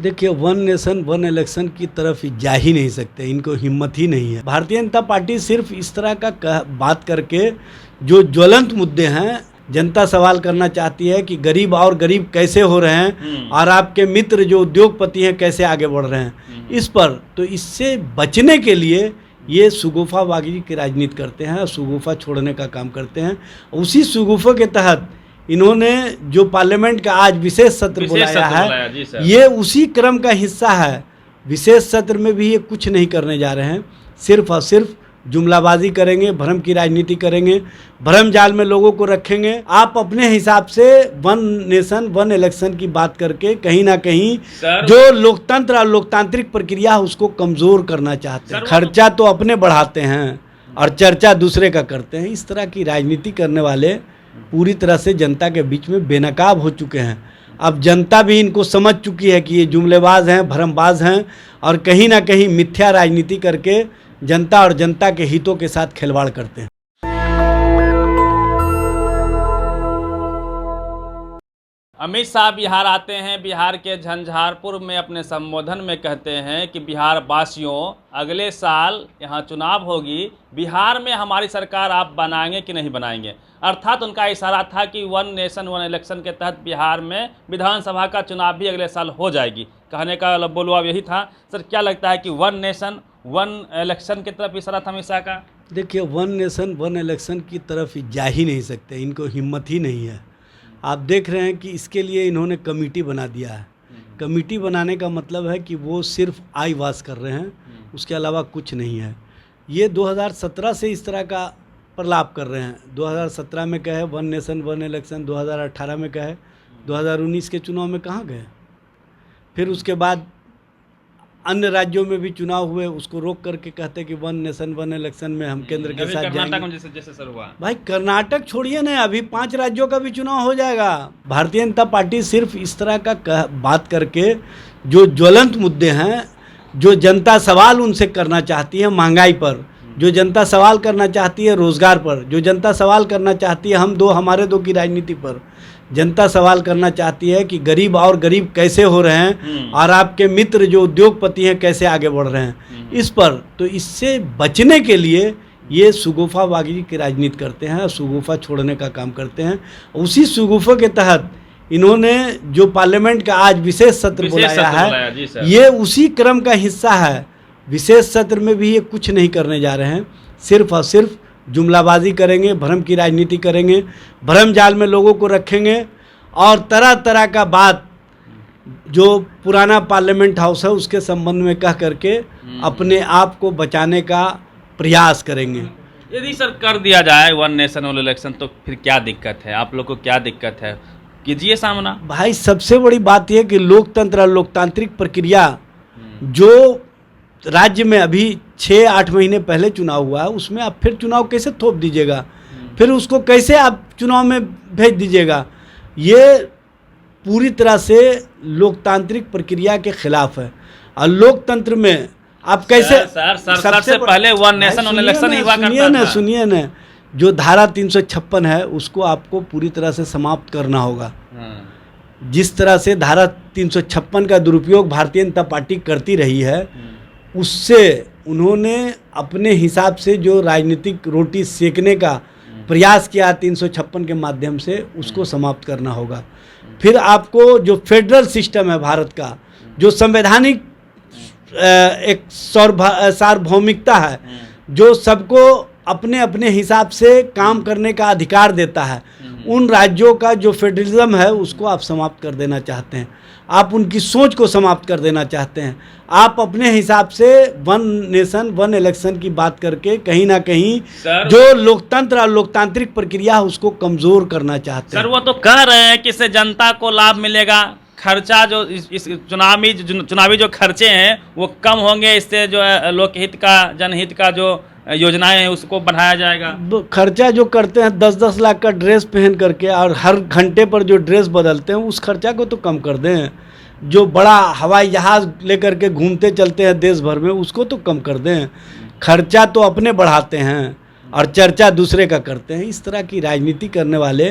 देखिए, one nation one election की तरफ जा ही नहीं सकते, इनको हिम्मत ही नहीं है। भारतीय जनता पार्टी सिर्फ इस तरह का बात करके जो ज्वलंत मुद्दे हैं, जनता सवाल करना चाहती है कि गरीब और गरीब कैसे हो रहे हैं और आपके मित्र जो उद्योगपति हैं कैसे आगे बढ़ रहे हैं इस पर। तो इससे बचने के लिए ये सुगुफाबाजी की राजनीति करते हैं और सुगुफा छोड़ने का काम करते हैं। उसी सुगुफा के तहत इन्होंने जो पार्लियामेंट का आज विशेष सत्र बुलाया है, ये उसी क्रम का हिस्सा है। विशेष सत्र में भी ये कुछ नहीं करने जा रहे हैं, सिर्फ और सिर्फ जुमलाबाजी करेंगे, भ्रम की राजनीति करेंगे, भ्रम जाल में लोगों को रखेंगे। आप अपने हिसाब से वन नेशन वन इलेक्शन की बात करके कहीं ना कहीं जो लोकतंत्र और लोकतांत्रिक प्रक्रिया है उसको कमज़ोर करना चाहते हैं। खर्चा तो अपने बढ़ाते हैं और चर्चा दूसरे का करते हैं। इस तरह की राजनीति करने वाले पूरी तरह से जनता के बीच में बेनकाब हो चुके हैं। अब जनता भी इनको समझ चुकी है कि ये जुमलेबाज हैं, भ्रमबाज हैं और कहीं ना कहीं मिथ्या राजनीति करके जनता और जनता के हितों के साथ खिलवाड़ करते हैं। अमित शाह बिहार आते हैं। बिहार के झंझारपुर में अपने संबोधन में कहते हैं कि बिहार वासियों, अगले साल यहाँ चुनाव होगी, बिहार में हमारी सरकार आप बनाएंगे कि नहीं बनाएंगे। अर्थात उनका इशारा था कि वन नेशन वन इलेक्शन के तहत बिहार में विधानसभा का चुनाव भी अगले साल हो जाएगी। कहने का बोलवा यही था। सर, क्या लगता है कि वन नेशन वन इलेक्शन की तरफ इशारा था अमित शाह का? देखिए, वन नेशन वन इलेक्शन की तरफ जा ही नहीं सकते, इनको हिम्मत ही नहीं है। आप देख रहे हैं कि इसके लिए इन्होंने कमेटी बना दिया है। कमेटी बनाने का मतलब है कि वो सिर्फ आई वाश कर रहे हैं, उसके अलावा कुछ नहीं है। ये 2017 से इस तरह का प्रलाप कर रहे हैं। 2017 में कहे वन नेशन वन इलेक्शन, 2018 में कहे, 2019 के चुनाव में कहाँ गए। फिर उसके बाद अन्य राज्यों में भी चुनाव हुए, उसको रोक करके कहते कि वन नेशन वन इलेक्शन में हम केंद्र के साथ जाएंगे। जैसे सर हुआ भाई, कर्नाटक छोड़िए ना, अभी 5 राज्यों का भी चुनाव हो जाएगा। भारतीय जनता पार्टी सिर्फ इस तरह का बात करके जो ज्वलंत मुद्दे हैं, जो जनता सवाल उनसे करना चाहती है महंगाई पर, जो जनता सवाल करना चाहती है रोजगार पर, जो जनता सवाल करना चाहती है हम दो हमारे दो की राजनीति पर, जनता सवाल करना चाहती है कि गरीब और गरीब कैसे हो रहे हैं और आपके मित्र जो उद्योगपति हैं कैसे आगे बढ़ रहे हैं इस पर। तो इससे बचने के लिए ये सुगुफाबाजी की राजनीति करते हैं और सुगुफा छोड़ने का काम करते हैं। उसी सुगुफा के तहत इन्होंने जो पार्लियामेंट का आज विशेष सत्र बुलाया है, ये उसी क्रम का हिस्सा है। विशेष सत्र में भी ये कुछ नहीं करने जा रहे हैं, सिर्फ और सिर्फ जुमलाबाजी करेंगे, भ्रम की राजनीति करेंगे, भ्रम जाल में लोगों को रखेंगे और तरह तरह का बात जो पुराना पार्लियामेंट हाउस है उसके संबंध में कह करके अपने आप को बचाने का प्रयास करेंगे। यदि सर कर दिया जाए वन नेशन वन इलेक्शन तो फिर क्या दिक्कत है? आप लोग को क्या दिक्कत है? कीजिए सामना। भाई, सबसे बड़ी बात यह कि लोकतंत्र और लोकतांत्रिक प्रक्रिया जो राज्य में अभी 6-8 महीने पहले चुनाव हुआ है, उसमें आप फिर चुनाव कैसे थोप दीजिएगा? फिर उसको कैसे आप चुनाव में भेज दीजिएगा? ये पूरी तरह से लोकतांत्रिक प्रक्रिया के खिलाफ है। और लोकतंत्र में आप कैसे सबसे पहले वन नेशन वन इलेक्शन ही हुआ करता था। सुनिए ना, जो धारा 356 है उसको आपको पूरी तरह से समाप्त करना होगा। जिस तरह से धारा 356 का दुरुपयोग भारतीय जनता पार्टी करती रही है, उससे उन्होंने अपने हिसाब से जो राजनीतिक रोटी सेकने का प्रयास किया 356 के माध्यम से, उसको समाप्त करना होगा। फिर आपको जो फेडरल सिस्टम है भारत का, जो संवैधानिक एक सार्वभौमिकता है, जो सबको अपने अपने हिसाब से काम करने का अधिकार देता है, उन राज्यों का जो फेडरलिज्म है उसको आप समाप्त कर देना चाहते हैं। आप उनकी सोच को समाप्त कर देना चाहते हैं। आप अपने हिसाब से वन नेशन वन इलेक्शन की बात करके कहीं ना कहीं जो लोकतंत्र और लोकतांत्रिक प्रक्रिया है उसको कमज़ोर करना चाहते हैं। सर, वो तो कह रहे हैं कि इससे जनता को लाभ मिलेगा, खर्चा जो इस चुनावी जो खर्चे हैं वो कम होंगे, इससे जो है लोकहित का जनहित का जो योजनाएं हैं उसको बढ़ाया जाएगा। खर्चा जो करते हैं 10-10 लाख का ड्रेस पहन करके और हर घंटे पर जो ड्रेस बदलते हैं, उस खर्चा को तो कम कर दें। जो बड़ा हवाई जहाज़ लेकर के घूमते चलते हैं देश भर में, उसको तो कम कर दें। खर्चा तो अपने बढ़ाते हैं और चर्चा दूसरे का करते हैं। इस तरह की राजनीति करने वाले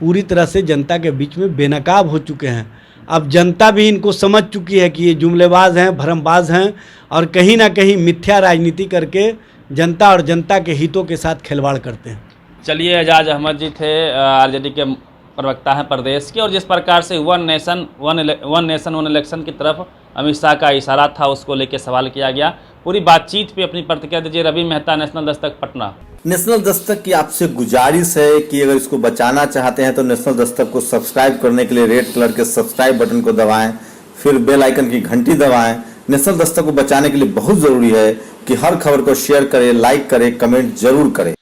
पूरी तरह से जनता के बीच में बेनकाब हो चुके हैं। अब जनता भी इनको समझ चुकी है कि ये जुमलेबाज हैं, भरमबाज हैं और कहीं ना कहीं मिथ्या राजनीति करके जनता और जनता के हितों के साथ खिलवाड़ करते हैं। चलिए, एजाज अहमद जी थे आरजेडी के प्रवक्ता हैं प्रदेश के, और जिस प्रकार से वन नेशन वन इलेक्शन की तरफ अमित शाह का इशारा था उसको लेकर सवाल किया गया। पूरी बातचीत पे अपनी प्रतिक्रिया दीजिए रवि मेहता, नेशनल दस्तक, पटना। नेशनल दस्तक की आपसे गुजारिश है कि अगर इसको बचाना चाहते हैं तो नेशनल दस्तक को सब्सक्राइब करने के लिए रेड कलर के सब्सक्राइब बटन को दबाएं, फिर बेल आइकन की घंटी दबाएं। नेशनल दस्तक को बचाने के लिए बहुत जरूरी है कि हर खबर को शेयर करें, लाइक करें, कमेंट जरूर करें।